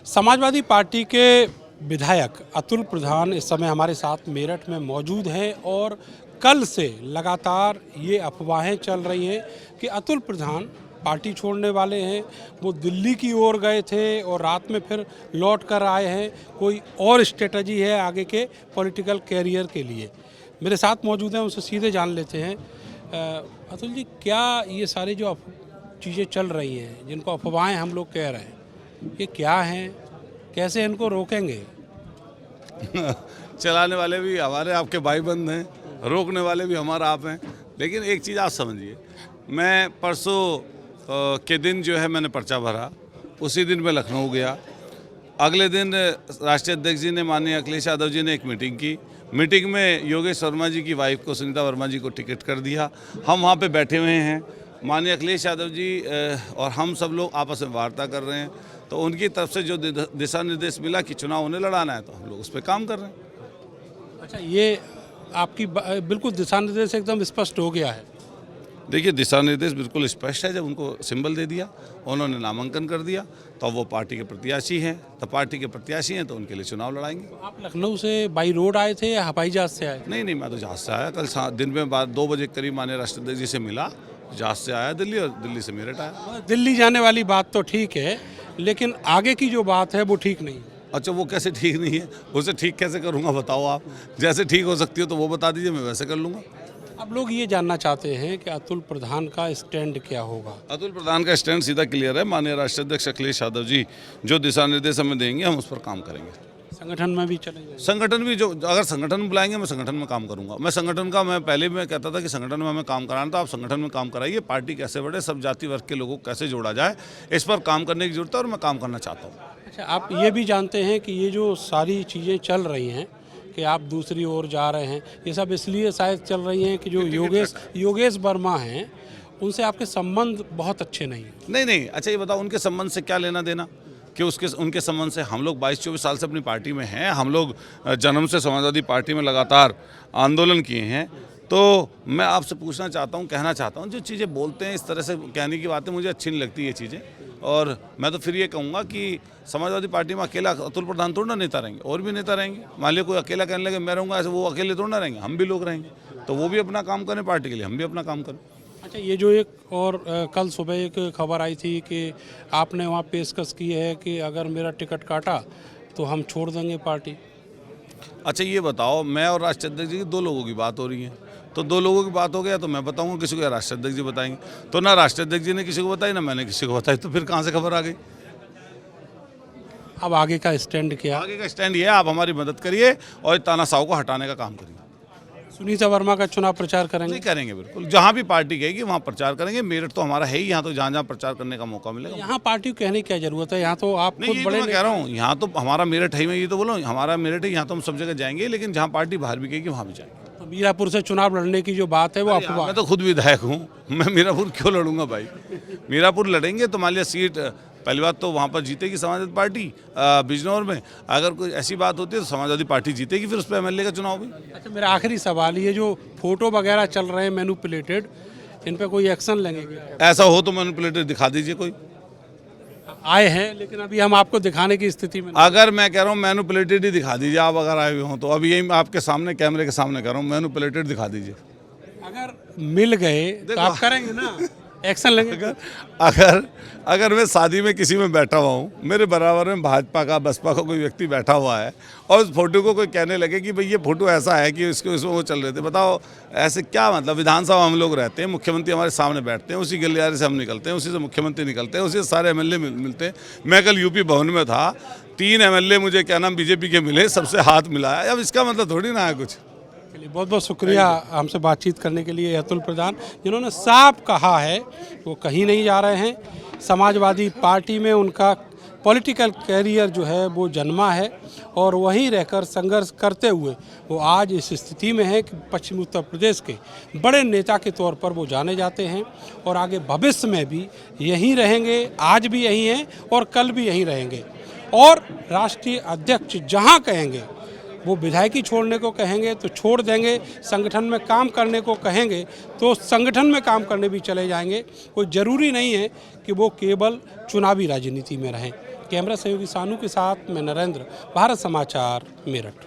Samajwadi party के विधायक अतुल प्रधान इस समय हमारे साथ मेरठ में मौजूद हैं और कल से लगातार ये अफवाहें चल रही हैं कि अतुल प्रधान पार्टी छोड़ने वाले हैं। वो दिल्ली की ओर गए थे और रात में फिर लौट कर आए हैं। कोई और स्ट्रेटजी है आगे के पॉलिटिकल कैरियर के लिए। मेरे साथ मौजूद हैं, उनसे सीधे जान लेते हैं। अतुल जी, क्या ये सारी जो चीज़ें चल रही हैं, जिनको अफवाहें हम लोग कह रहे हैं, ये क्या हैं, कैसे इनको रोकेंगे? चलाने वाले भी हमारे आपके भाई बंद हैं, रोकने वाले भी हमारा आप हैं। लेकिन एक चीज़ आप समझिए, मैं परसों के दिन जो है मैंने पर्चा भरा, उसी दिन मैं लखनऊ गया। अगले दिन राष्ट्रीय अध्यक्ष जी ने, माननीय अखिलेश यादव जी ने एक मीटिंग की। मीटिंग में योगेश वर्मा जी की वाइफ को, सुनीता वर्मा जी को टिकट कर दिया। हम वहाँ पे बैठे हुए हैं, माननीय अखिलेश यादव जी और हम सब लोग आपस में वार्ता कर रहे हैं। तो उनकी तरफ से जो दिशा निर्देश मिला कि चुनाव उन्हें लड़ाना है, तो हम लोग उस पर काम कर रहे हैं। अच्छा, ये आपकी बिल्कुल दिशा निर्देश एकदम स्पष्ट हो गया है? देखिए, दिशा निर्देश बिल्कुल स्पष्ट है। जब उनको सिंबल दे दिया, उन्होंने नामांकन कर दिया, तो अब वो पार्टी के प्रत्याशी हैं। तो पार्टी के प्रत्याशी हैं तो उनके लिए चुनाव लड़ाएंगे। तो आप लखनऊ से बाई रोड आए थे या हवाई जहाज से आए? नहीं, मैं तो जहाज़ से आया। कल दिन में बाद 2 बजे करीब माननीय राष्ट्रपति जी से मिला, जहाज़ से आया दिल्ली, और दिल्ली से मेरठ आया। दिल्ली जाने वाली बात तो ठीक है, लेकिन आगे की जो बात है वो ठीक नहीं है। अच्छा, वो कैसे ठीक नहीं है? उसे ठीक कैसे करूँगा बताओ आप? जैसे ठीक हो सकती हो तो वो बता दीजिए, मैं वैसे कर लूँगा। अब लोग ये जानना चाहते हैं कि अतुल प्रधान का स्टैंड क्या होगा। अतुल प्रधान का स्टैंड सीधा क्लियर है। माननीय राष्ट्रीय अध्यक्ष अखिलेश यादव जी जो दिशा निर्देश हमें देंगे, हम उस पर काम करेंगे। संगठन में भी चलेंगे? संगठन भी, जो अगर संगठन में बुलाएंगे मैं संगठन में काम करूंगा। मैं संगठन का, मैं पहले भी मैं कहता था कि संगठन में हमें काम कराना, तो आप संगठन में काम कराइए। पार्टी कैसे बढ़े, सब जाति वर्ग के लोगों को कैसे जोड़ा जाए, इस पर काम करने की जरूरत है और मैं काम करना चाहता हूँ। अच्छा, आप ये भी जानते हैं कि ये जो सारी चीज़ें चल रही हैं कि आप दूसरी ओर जा रहे हैं, ये सब इसलिए शायद चल रही हैं कि जो योगेश वर्मा हैं, उनसे आपके संबंध बहुत अच्छे नहीं हैं? नहीं। अच्छा, ये बताओ, उनके संबंध से क्या लेना देना कि उनके संबंध से? हम लोग 22-24 साल से अपनी पार्टी में हैं। हम लोग जन्म से समाजवादी पार्टी में लगातार आंदोलन किए हैं। तो मैं आपसे पूछना चाहता हूं, कहना चाहता हूं, जो चीज़ें बोलते हैं, इस तरह से कहने की बातें मुझे अच्छी नहीं लगती ये चीज़ें। और मैं तो फिर ये कहूँगा कि समाजवादी पार्टी में अकेला अतुल प्रधान थोड़ा ना नेता रहेंगे, और भी नेता रहेंगे। मान लिया कोई अकेला कहने लगे मैं रहूँगा, ऐसे वो अकेले थोड़ा ना रहेंगे, हम भी लोग रहेंगे। तो वो भी अपना काम करें पार्टी के लिए, हम भी अपना काम करें। अच्छा, ये जो एक और कल सुबह एक खबर आई थी कि आपने वहाँ पेशकश की है कि अगर मेरा टिकट काटा तो हम छोड़ देंगे पार्टी। अच्छा, ये बताओ, मैं और राष्ट्रीय अध्यक्ष जी की 2 लोगों की बात हो रही है, तो 2 लोगों की बात हो गया तो मैं बताऊंगा किसी को, या राष्ट्रीय अध्यक्ष जी बताएंगे। तो ना राष्ट्रीय अध्यक्ष जी ने किसी को बताई, ना मैंने किसी को बताई, तो फिर कहाँ से खबर आ गई? अब आगे का स्टैंड क्या? आगे का स्टैंड ये है, आप हमारी मदद करिए और तानाशाह को हटाने का काम करिए। सुनीता वर्मा का चुनाव प्रचार करेंगे? नहीं करेंगे, बिल्कुल। जहाँ भी पार्टी कहेगी वहाँ प्रचार करेंगे। मेरठ तो हमारा है ही, यहाँ तो जहाँ प्रचार करने का मौका मिलेगा। यहाँ पार्टी को कहने की क्या जरूरत है? यहाँ तो आप नहीं, खुद बड़े, मैं कह रहा हूँ, यहाँ तो हमारा मेरठ है ही। मैं ये तो बोला हूँ, हमारा मेरठ है, यहाँ तो हम सब जगह जाएंगे। लेकिन जहाँ पार्टी बाहर भी कहेगी वहाँ भी जाएंगे। तो मीरापुर से चुनाव लड़ने की जो बात है वो अफवाह। मैं तो खुद विधायक हूँ, मैं मीरापुर क्यों लड़ूंगा भाई? मीरापुर लड़ेंगे तो मान लिया सीट, पहली बात तो वहाँ पर जीतेगी समाजवादी पार्टी बिजनौर में। अगर कोई ऐसी बात होती है तो समाजवादी पार्टी जीतेगी, फिर उस पर MLA का चुनाव भी। अच्छा, मेरा आखिरी सवाल, ये जो फोटो वगैरह चल रहे हैं मैनिपुलेटेड, इन पे कोई एक्शन लेंगे? ऐसा हो तो मैनिपुलेटेड दिखा दीजिए कोई। आए हैं, लेकिन अभी हम आपको दिखाने की स्थिति में अगर मैं कह रहा हूँ मैनिपुलेटेड ही दिखा दीजिए, आप अगर आए हुए हों तो। अभी यही आपके सामने, कैमरे के सामने कह रहा हूँ, मैनिपुलेटेड दिखा दीजिए। अगर मिल गए तो आप करेंगे ना, एक्शन लेंगे? अगर मैं शादी में किसी में बैठा हुआ हूँ, मेरे बराबर में भाजपा का, बसपा का कोई व्यक्ति बैठा हुआ है, और उस फोटो को कोई कहने लगे कि भाई ये फोटो ऐसा है कि इसमें वो चल रहे थे, बताओ ऐसे क्या मतलब? विधानसभा हम लोग रहते हैं, मुख्यमंत्री हमारे सामने बैठते हैं, उसी गलियारे से हम निकलते हैं, उसी से मुख्यमंत्री निकलते हैं, उसी से सारे MLA मिलते हैं। मैं कल यूपी भवन में था, 3 MLA मुझे क्या नाम BJP के मिले, सबसे हाथ मिलाया। अब इसका मतलब थोड़ी ना है कुछ। बहुत बहुत शुक्रिया हमसे बातचीत करने के लिए अतुल प्रधान, जिन्होंने साफ कहा है वो कहीं नहीं जा रहे हैं। समाजवादी पार्टी में उनका पॉलिटिकल कैरियर जो है वो जन्मा है और वहीं रहकर संघर्ष करते हुए वो आज इस स्थिति में है कि पश्चिमी उत्तर प्रदेश के बड़े नेता के तौर पर वो जाने जाते हैं और आगे भविष्य में भी यहीं रहेंगे। आज भी यहीं हैं और कल भी यहीं रहेंगे। और राष्ट्रीय अध्यक्ष जहां कहेंगे, वो विधायकी छोड़ने को कहेंगे तो छोड़ देंगे, संगठन में काम करने को कहेंगे तो संगठन में काम करने भी चले जाएंगे। कोई ज़रूरी नहीं है कि वो केवल चुनावी राजनीति में रहें। कैमरा सहयोगी सानू के साथ मैं नरेंद्र, भारत समाचार, मेरठ।